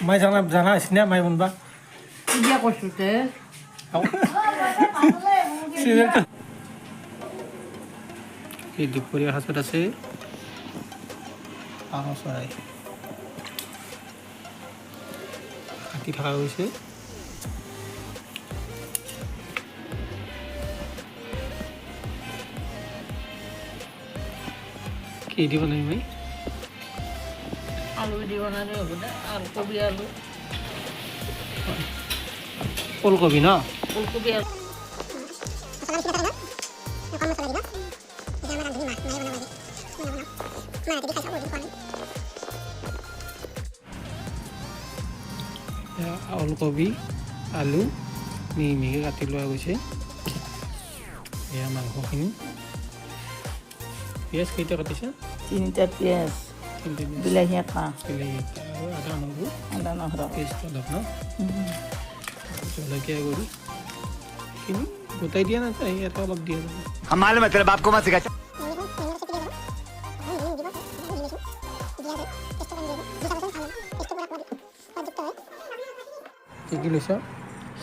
মাই জানা আছিল না মাই বনবা বিয়া কৰছতে এই দুপৰীয়া সাজত আছে পাৰ চৰাই কাটি থকা হৈছে কি দি বনাই মই আলু দি বনালে হ'ব না আর কবি আলু ফুলকবি ন ফুলকবি আলু ওলকবি আলু মিহিমিহিকৈ কাটি লোৱা গৈছে এয়া মাংসখিনি পিঁয়াজ কেইটা কাটিছে 3টা পেঁয়াজ বিলাহী এটা বিলাহী আৰু আদা নহৰু পেষ্ট অলপ ন জলকীয়া গুড়ি এইখিনি গোটাই দিয়া নাযায় এটা অলপ দিয়া যাব हमारे में तेरे बाप को मत सिखा কি লৈছা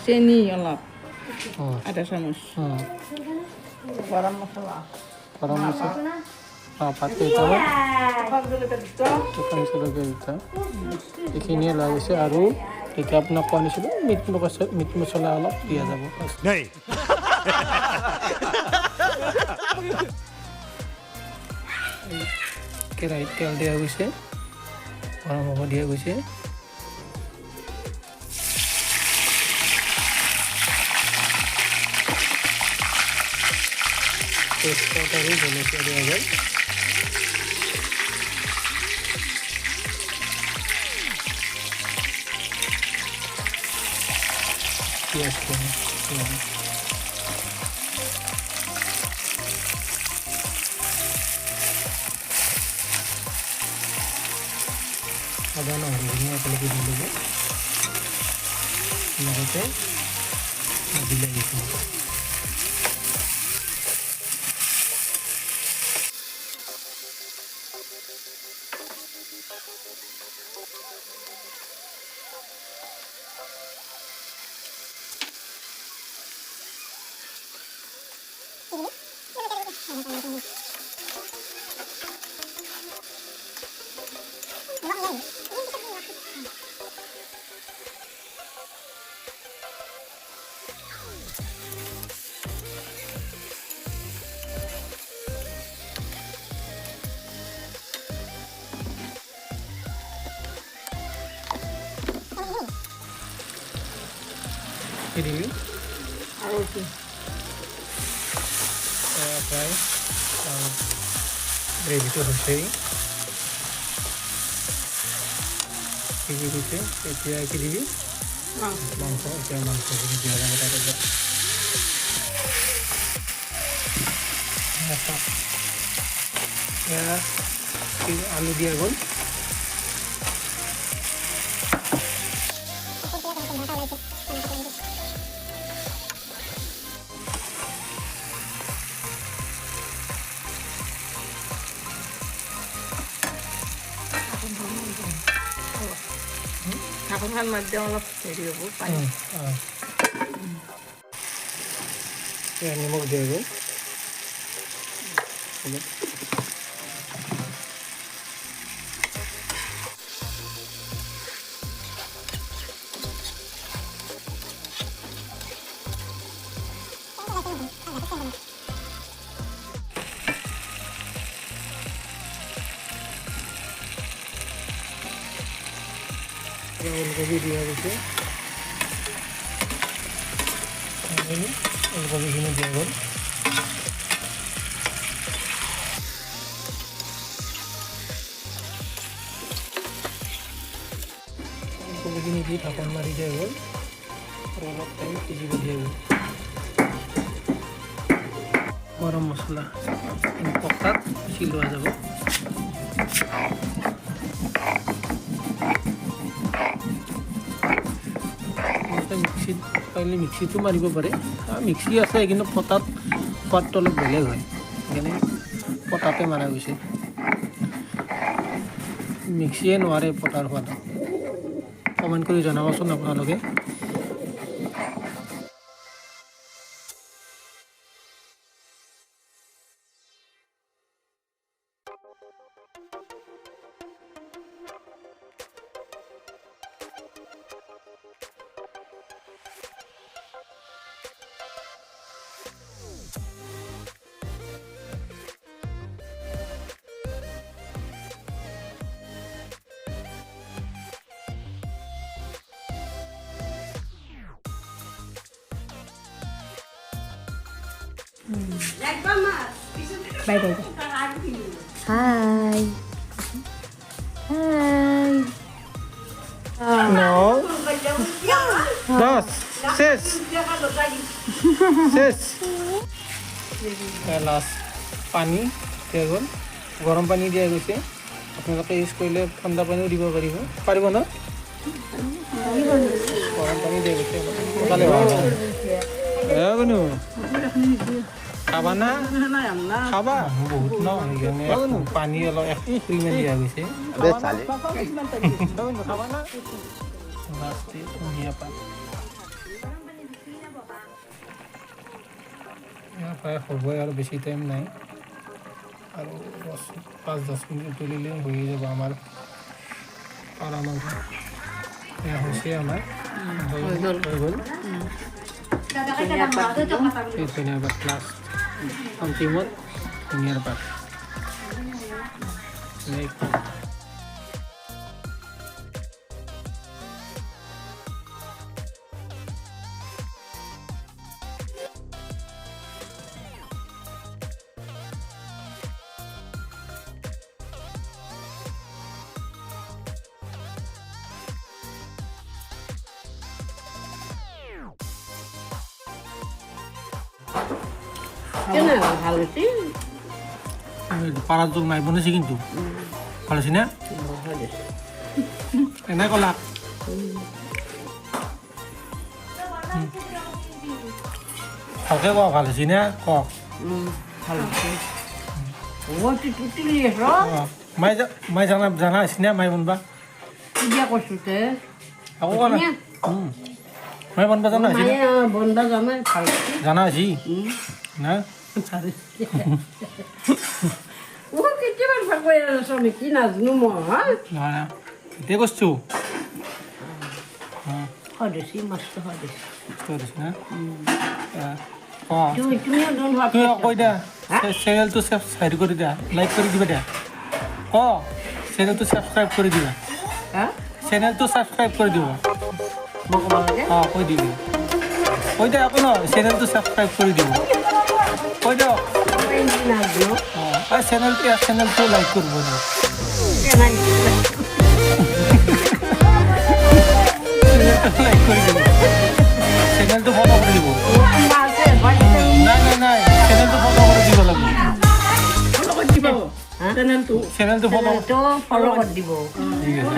চেনি অলপ অঁ আধা চামুচ অঁ গরম মশলা গৰম মছলা অঁ পাত কেইটামান শুকান জলকীয়া দুটা এইখিনিয়ে লোৱা গৈছে আৰু এতিয়া আপোনাক কোৱা নিছিলোঁ মিট মছলা অলপ দিয়া যাব नहीं কেৰাহীত তেল দিয়া গৈছে গৰম হ'ব দিয়া গৈছে তেজপাত আৰু জলকীয়া দিয়া গ'ল পিঁয়াজখিনি আদা নহৰুখিনি একেলগে দি ল'ব লগতে বিলাহীখিনি দিবি আৰু কি প্ৰায় গ্ৰেভিটো হৈছেই সিজি গৈছে এতিয়া কি দিবি মাংস এতিয়া মাংসখিনি দিয়া যাব তাতে আলু দিয়া গ'ল ঢাকনখন মাৰি দিওঁ অলপ হেৰি হ'ব পানী নিমখ দিয়া গ'ল ওলকবি দিয়া গৈছে ওলকবিখিনি দিয়া গ'ল ওলকবিখিনি দি ঢাকন মাৰি দিয়া গ'ল আৰু অলপ টাইম সিজিব দিয়া গ'ল গৰম মছলা পকাত পিচি লোৱা যাব মিক্সিত পাৰিলে মিক্সিটো মাৰিব পাৰে মিক্সি আছে কিন্তু পতাত সোৱাদটো অলপ বেলেগ হয় সেইকাৰণে পতাতে মাৰা গৈছে মিক্সিয়ে নোৱাৰে পতাৰ সোৱাদ কমেণ্ট কৰি জনাবচোন আপোনালোকে Bye bye. Hi. Hi. No. Das. Ses. Ses. Last পানী দিয়া গ'ল গৰম পানী দিয়া গৈছে আপোনালোকে ইউজ কৰিলে ঠাণ্ডা পানীও দিব পাৰিব ন গৰম পানী দিয়া গৈছে খাবা না খাবা বহুত ন সেইকাৰণে পানী অলপ এক পৰিমাণ দিয়া গৈছে খাবা না লাষ্টে ধনিয়া পাত প্ৰায় হ'বই আৰু বেছি টাইম নাই আৰু 5-10 মিনিট উতলিলে হৈ যাব আমাৰ পাৰা মাংস এয়া হৈছে আমাৰ হৈ গ'ল ধনিয়াৰ পাত লাষ্ট অন্তিমত ধনিয়াৰ পাত কেনে ভাল হৈছে পাৰাত জোল নাই বনাইছে কিন্তু ভাল হৈছে না এনে ক'লা ভালকৈ কওক ভাল হৈছে না কওক ভাল হৈছে মাই জানা হৈছে না মাই বনবা দিয়া কৈছোঁ তে আকৌ কোৱা নাই মাই বনবা জানা হৈছে বন্ধা জানে ভাল জানা হৈছে না কেতিয়াবা ভাল কৰি আছ নেকি নাজানো মই এতিয়া কৈছোঁ সদেশী মাছটো সদেশী না তুমিও যোন কৈ দিয়া চেনেলটো হেৰি কৰি দিয়া লাইক কৰি দিবা দিয়া চেনেলটো ছাবস্ক্ৰাইব কৰি দিবা চেনেলটো ছাবস্ক্ৰাইব কৰি দিব মই ক'ব লাগে কৈ দিবি কৈ দিয়া একো নহয় চেনেলটো ছাবস্ক্ৰাইব কৰি দিব কৈ দিয়ক চেনেলটো লাইক কৰিব লাইক কৰি দিব চেনেলটো ফলো কৰি দিব নাই চেনেলটো ফলো কৰি দিব লাগিব চেনেলটো ফলো ফলো কৰি দিব ঠিক আছে